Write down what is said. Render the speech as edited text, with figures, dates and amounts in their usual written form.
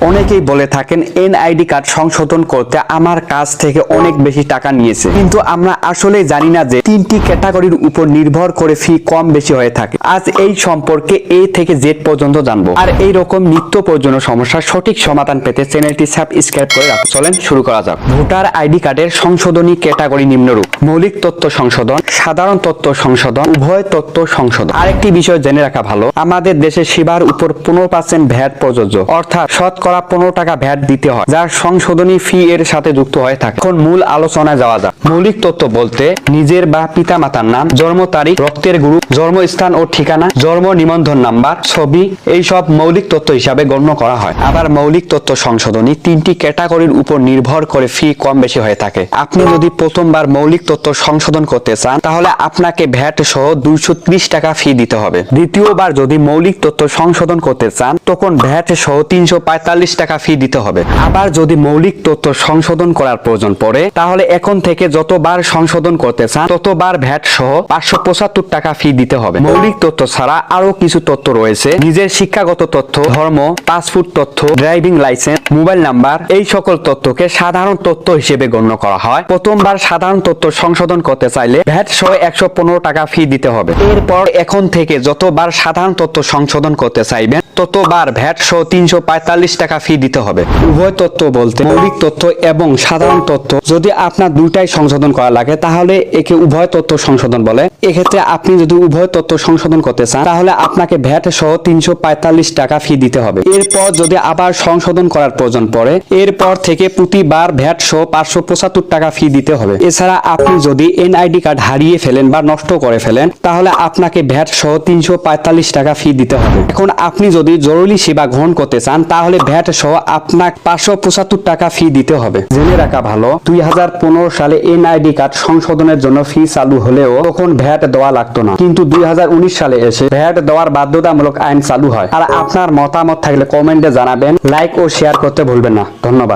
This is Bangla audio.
অনেকেই বলে থাকেন এনআইডি কার্ড সংশোধন করতে আমার কাছ থেকে অনেক বেশি টাকা নিয়েছে, কিন্তু আমরা আসলে জানি না যে 3টি ক্যাটাগরির উপর নির্ভর করে ফি কম বেশি হয়ে থাকে। আজ এই সম্পর্কে এ থেকে জেড পর্যন্ত জানবো, আর এই রকম নিত্য প্রয়োজনীয় সমস্যার সঠিক সমাধান পেতে চ্যানেলটি সাবস্ক্রাইব করে রাখুন। চলেন শুরু করা যাক। ভোটার আইডি কার্ডের সংশোধনী ক্যাটাগরি নিম্নরূপ: মৌলিক তথ্য সংশোধন, সাধারণ তথ্য সংশোধন, উভয় তথ্য সংশোধন। আরেকটি বিষয় জেনে রাখা ভালো, আমাদের দেশে সেবার উপর 15% ভ্যাট প্রযোজ্য, অর্থাৎ শতকরা 15 টাকা ভ্যাট দিতে হয়, যার সংশোধনী ফি এর সাথে যুক্ত হয়ে থাকে। এখন মূল আলোচনায় যাওয়া যাক। মৌলিক তথ্য বলতে নিজের বা পিতামাতার নাম, জন্ম তারিখ, রক্তের গ্রুপ, জন্মস্থান ও ঠিকানা, জন্ম নিবন্ধন নাম্বার, ছবি, এইসব মৌলিক তথ্য হিসাবে গণ্য করা হয়। আবার মৌলিক তথ্য সংশোধনী 3টি ক্যাটাগরির উপর নির্ভর করে ফি কম বেশি হয়ে থাকে। আপনি যদি প্রথমবার মৌলিক তথ্য সংশোধন করতে চান তাহলে আপনাকে ভ্যাট সহ 230 টাকা ফি দিতে হবে। দ্বিতীয়বার যদি মৌলিক তথ্য সংশোধন করতে চান তখন ভ্যাট সহ 345 টাকা ফি দিতে হবে। আবার যদি মৌলিক তথ্য সংশোধন করার প্রয়োজন পড়ে তাহলে এখন থেকে যতবার সংশোধন করতে চান ততবার ভ্যাট সহ 575 টাকা ফি দিতে হবে। মৌলিক তথ্য ছাড়া আরো কিছু তথ্য রয়েছে: নিজের শিক্ষাগত তথ্য, ধর্ম, পাসপোর্ট তথ্য, ড্রাইভিং লাইসেন্স, মোবাইল নাম্বার। এই সকল তথ্যকে সাধারণ তথ্য হিসেবে গণ্য করা হয়। প্রথমবার সাধারণ তথ্য সংশোধন করতে চাইলে ভ্যাট সহ 115 টাকা ফি দিতে হবে। এরপর এখন থেকে যতবার সাধারণ তথ্য সংশোধন করতে চাইবেন ততবার ভ্যাট সহ 345 টাকা ফি দিতে হবে। উভয় তথ্য বলতে মৌলিক তথ্য এবং সাধারণ তথ্য। যদি আপনার দুইটাই সংশোধন করা লাগে তাহলে একে উভয় তথ্য সংশোধন বলে। এক্ষেত্রে আপনি যদি উভয় তথ্য সংশোধন করতে চান তাহলে আপনাকে ভ্যাট সহ 345 টাকা ফি দিতে হবে। এরপর যদি আবার সংশোধন করার প্রয়োজন পড়ে এরপর থেকে প্রতিবার ভ্যাট সহ 575 টাকা ফি দিতে হবে। এছাড়া আপনি যদি এনআইডি কার্ড হারিয়ে ফেলেন বা নষ্ট করে ফেলেন তাহলে আপনাকে ভ্যাট সহ 345 টাকা ফি দিতে হবে। এখন আপনি যদি জরুরি সেবা গ্রহণ করতে চান তাহলে ভ্যাট সহ আপনাকে 575 টাকা ফি দিতে হবে। জেনে রাখা ভালো, 2015 সালে এনআইডি কার্ড সংশোধনের জন্য ফি চালু হলেও তখন ভ্যাট দেওয়া লাগতো না, কিন্তু 2019 সালে এসে ভ্যাট দেওয়ার বাধ্যতামূলক আইন চালু হয়। আর আপনার মতামত থাকলে কমেন্টে জানাবেন, লাইক ও শেয়ার করতে ভুলবেন না। ধন্যবাদ।